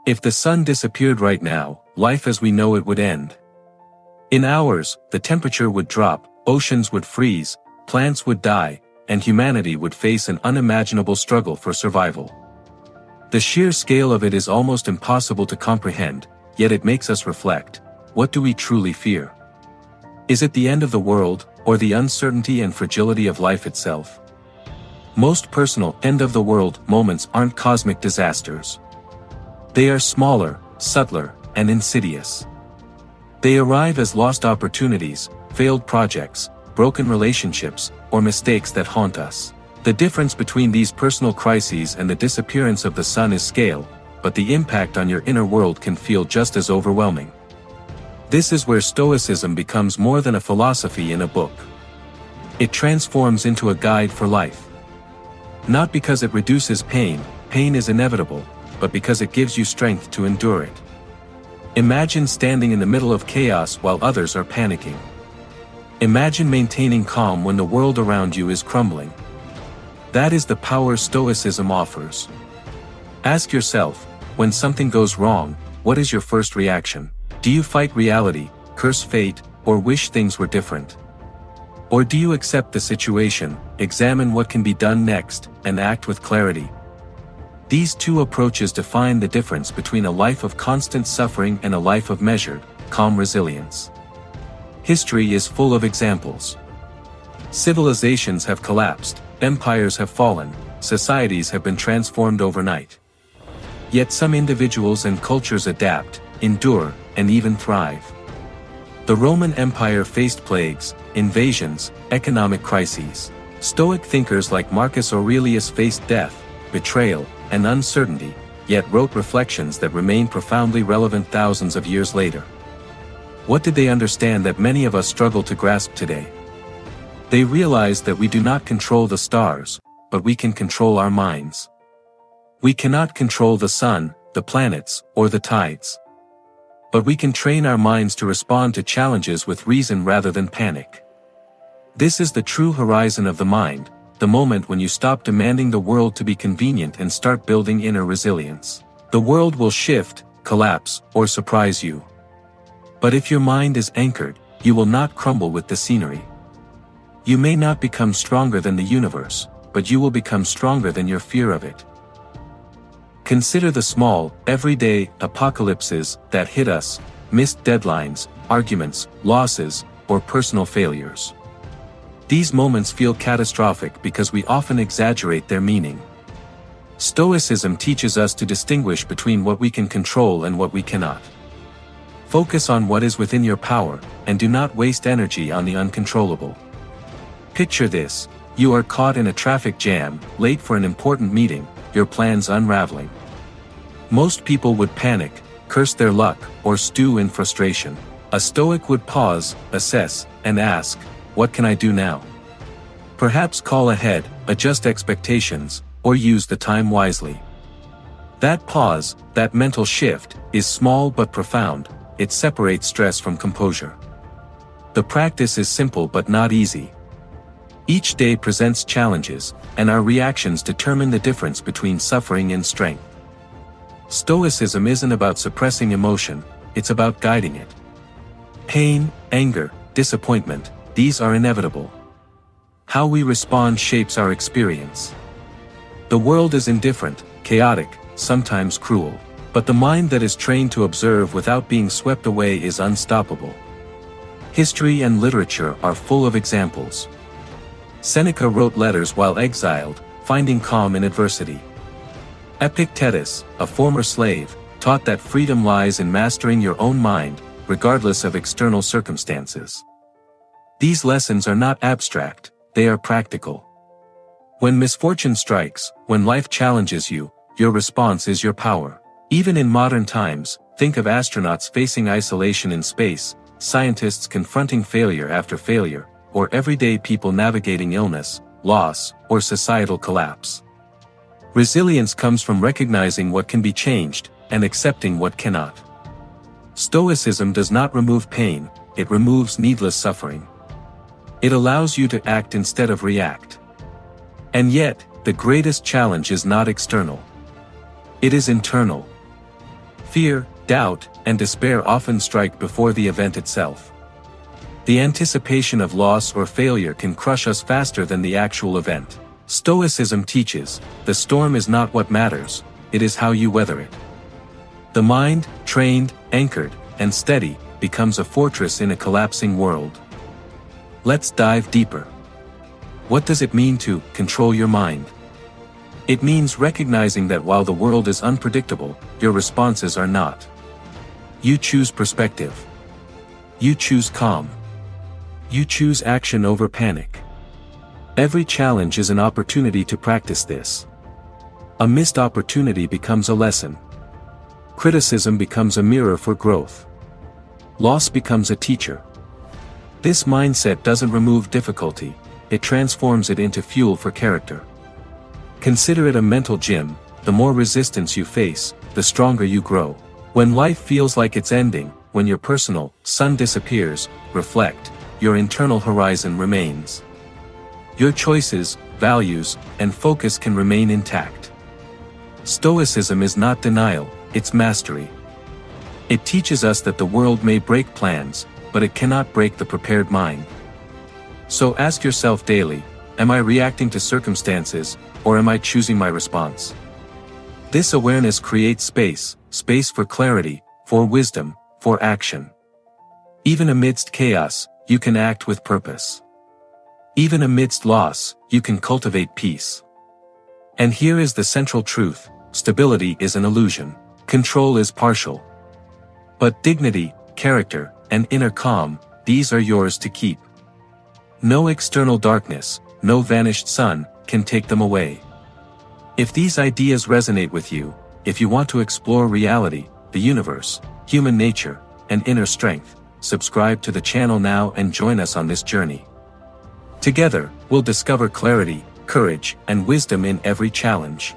If the sun disappeared right now, life as we know it would end. In hours, the temperature would drop, oceans would freeze, plants would die, and humanity would face an unimaginable struggle for survival. The sheer scale of it is almost impossible to comprehend, yet it makes us reflect. What do we truly fear? Is it the end of the world, or the uncertainty and fragility of life itself? Most personal end-of-the-world moments aren't cosmic disasters. They are smaller, subtler, and insidious. They arrive as lost opportunities, failed projects, broken relationships, or mistakes that haunt us. The difference between these personal crises and the disappearance of the sun is scale, but the impact on your inner world can feel just as overwhelming. This is where Stoicism becomes more than a philosophy in a book. It transforms into a guide for life. Not because it reduces pain, pain is inevitable, but because it gives you strength to endure it. Imagine standing in the middle of chaos while others are panicking. Imagine maintaining calm when the world around you is crumbling. That is the power Stoicism offers. Ask yourself, when something goes wrong, what is your first reaction? Do you fight reality, curse fate, or wish things were different? Or do you accept the situation, examine what can be done next, and act with clarity? These two approaches define the difference between a life of constant suffering and a life of measured, calm resilience. History is full of examples. Civilizations have collapsed, empires have fallen, societies have been transformed overnight. Yet some individuals and cultures adapt, endure, and even thrive. The Roman Empire faced plagues, invasions, economic crises. Stoic thinkers like Marcus Aurelius faced death, betrayal, and uncertainty, yet wrote reflections that remain profoundly relevant thousands of years later. What did they understand that many of us struggle to grasp today? They realized that we do not control the stars, but we can control our minds. We cannot control the sun, the planets, or the tides. But we can train our minds to respond to challenges with reason rather than panic. This is the true horizon of the mind, the moment when you stop demanding the world to be convenient and start building inner resilience. The world will shift, collapse, or surprise you. But if your mind is anchored, you will not crumble with the scenery. You may not become stronger than the universe, but you will become stronger than your fear of it. Consider the small, everyday apocalypses that hit us: missed deadlines, arguments, losses, or personal failures. These moments feel catastrophic because we often exaggerate their meaning. Stoicism teaches us to distinguish between what we can control and what we cannot. Focus on what is within your power, and do not waste energy on the uncontrollable. Picture this: you are caught in a traffic jam, late for an important meeting, your plans unraveling. Most people would panic, curse their luck, or stew in frustration. A Stoic would pause, assess, and ask, what can I do now? Perhaps call ahead, adjust expectations, or use the time wisely. That pause, that mental shift, is small but profound. It separates stress from composure. The practice is simple but not easy. Each day presents challenges, and our reactions determine the difference between suffering and strength. Stoicism isn't about suppressing emotion, it's about guiding it. Pain, anger, disappointment, these are inevitable. How we respond shapes our experience. The world is indifferent, chaotic, sometimes cruel. But the mind that is trained to observe without being swept away is unstoppable. History and literature are full of examples. Seneca wrote letters while exiled, finding calm in adversity. Epictetus, a former slave, taught that freedom lies in mastering your own mind, regardless of external circumstances. These lessons are not abstract, they are practical. When misfortune strikes, when life challenges you, your response is your power. Even in modern times, think of astronauts facing isolation in space, scientists confronting failure after failure, or everyday people navigating illness, loss, or societal collapse. Resilience comes from recognizing what can be changed, and accepting what cannot. Stoicism does not remove pain, it removes needless suffering. It allows you to act instead of react. And yet, the greatest challenge is not external. It is internal. Fear, doubt, and despair often strike before the event itself. The anticipation of loss or failure can crush us faster than the actual event. Stoicism teaches, the storm is not what matters, it is how you weather it. The mind, trained, anchored, and steady, becomes a fortress in a collapsing world. Let's dive deeper. What does it mean to control your mind? It means recognizing that while the world is unpredictable, your responses are not. You choose perspective. You choose calm. You choose action over panic. Every challenge is an opportunity to practice this. A missed opportunity becomes a lesson. Criticism becomes a mirror for growth. Loss becomes a teacher. This mindset doesn't remove difficulty, it transforms it into fuel for character. Consider it a mental gym. The more resistance you face, the stronger you grow. When life feels like it's ending, when your personal sun disappears, reflect, your internal horizon remains. Your choices, values, and focus can remain intact. Stoicism is not denial, it's mastery. It teaches us that the world may break plans, but it cannot break the prepared mind. So ask yourself daily, am I reacting to circumstances, or am I choosing my response? This awareness creates space for clarity, for wisdom, for action. Even amidst chaos, you can act with purpose. Even amidst loss, you can cultivate peace. And here is the central truth, stability is an illusion, control is partial. But dignity, character, and inner calm, these are yours to keep. No external darkness, no vanished sun, can take them away. If these ideas resonate with you, if you want to explore reality, the universe, human nature, and inner strength, subscribe to the channel now and join us on this journey. Together, we'll discover clarity, courage, and wisdom in every challenge.